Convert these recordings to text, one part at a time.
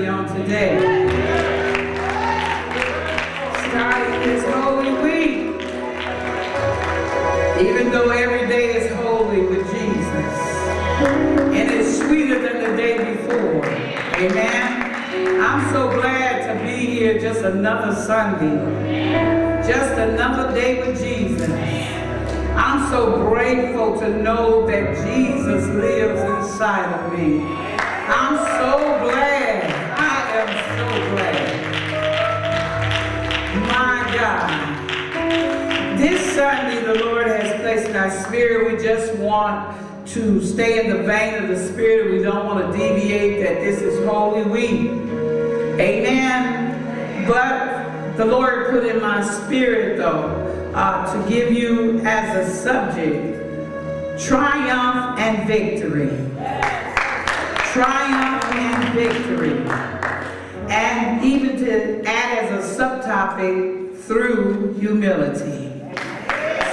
on today. Starting this Holy Week. Even though every day is holy with Jesus. And it's sweeter than the day before. Amen. I'm so glad to be here just another Sunday. Just another day with Jesus. I'm so grateful to know that Jesus lives inside of me. I'm so glad. I am so glad. My God. This Sunday the Lord has placed in our spirit. We just want to stay in the vein of the Spirit. We don't want to deviate that this is Holy Week. Amen. But the Lord put in my spirit though to give you as a subject, triumph and victory. Triumph and victory. And even to add as a subtopic, through humility.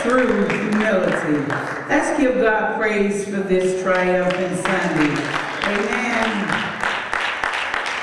Through humility. Let's give God praise for this triumphant Sunday. Amen.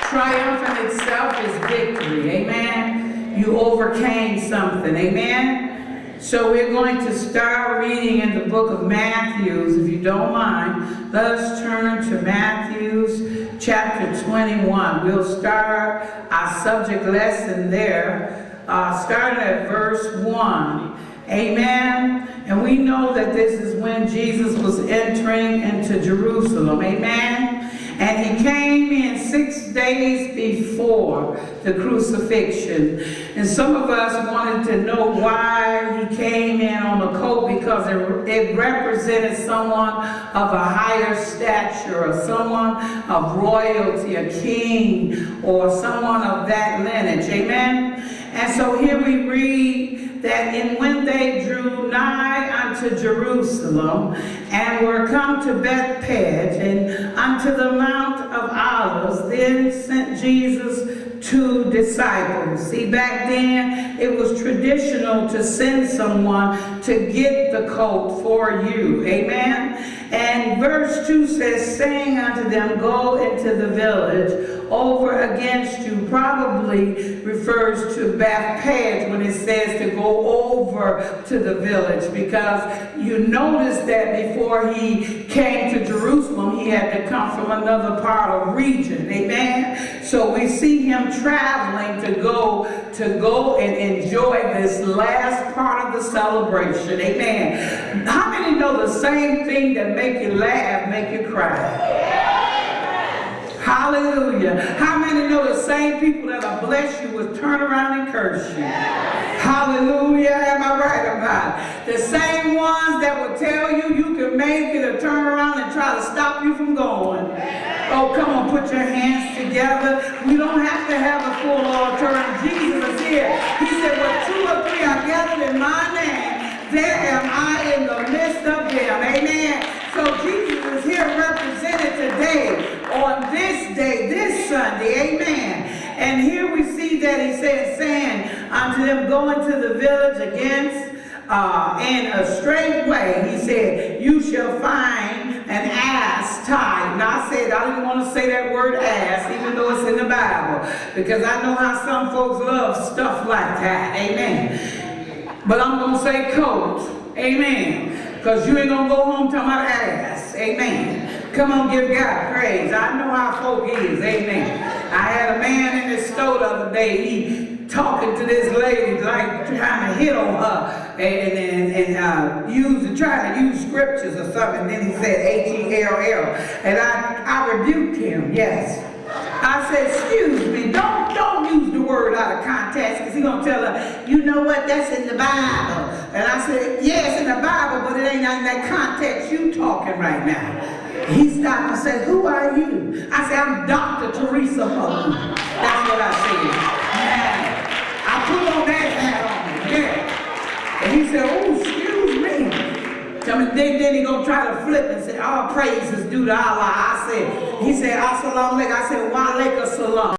Triumph in itself is victory. Amen. You overcame something. Amen. So we're going to start reading in the book of Matthew, if you don't mind. Let us turn to Matthew chapter 21. We'll start our subject lesson there, starting at verse 1. Amen. And we know that this is when Jesus was entering into Jerusalem. Amen. And he came in 6 days before the crucifixion. And some of us wanted to know why he came in on a coat, because it represented someone of a higher stature, or someone of royalty, a king, or someone of that lineage. Amen. And so here we read that when they drew nigh unto Jerusalem, and were come to Bethphage, and unto the Mount of Olives, then sent Jesus 2 disciples. See, back then, it was traditional to send someone to get the coat for you. Amen? And verse 2 says, saying unto them, go into the village over against you. Probably refers to Bethphage when it says to go over to the village, because you notice that before he came to Jerusalem, he had to come from another part of region. Amen? So we see him traveling to go and enjoy this last part of the celebration. Amen. How many know the same thing that make you laugh, make you cry? Hallelujah. How many know the same people that'll bless you will turn around and curse you? Hallelujah. Am I right about it? The same ones that will tell you you can make it, or turn around and try to stop you from going. Oh, come on, put your hands together. We don't have to have a full altar. Jesus is here. He said, well, 2 or 3 are gathered in my name, there am I in the midst of them. Amen. So Jesus is here represented today, on this day, this Sunday. Amen. And here we see that he said, saying unto them, go into the village against, in a straight way, he said, you shall find an ass tied. Now I didn't want to say that word ass, even though it's in the Bible, because I know how some folks love stuff like that. Amen. But I'm going to say coat. Amen. Because you ain't going to go home talking about ass. Amen. Come on, give God praise. I know how folk is. Amen. I had a man in the store the other day. He talking to this lady, like trying to hit on her, and trying to use scriptures or something. And then he said H-E-L-L. And I rebuked him. Yes. I said, excuse me, don't use the word out of context, because he's going to tell her, you know what, that's in the Bible. And I said, yeah, it's in the Bible, but it ain't in that context you talking right now. He stopped and said, who are you? I said, I'm Dr. Teresa Moton. That's what I said. Man, I put on that hat on me. Yeah. And he said, oh, excuse me. Then he gonna try to flip and say, all praise is due to Allah. He said, assalamu alaikum. I said, wa alaikum salam.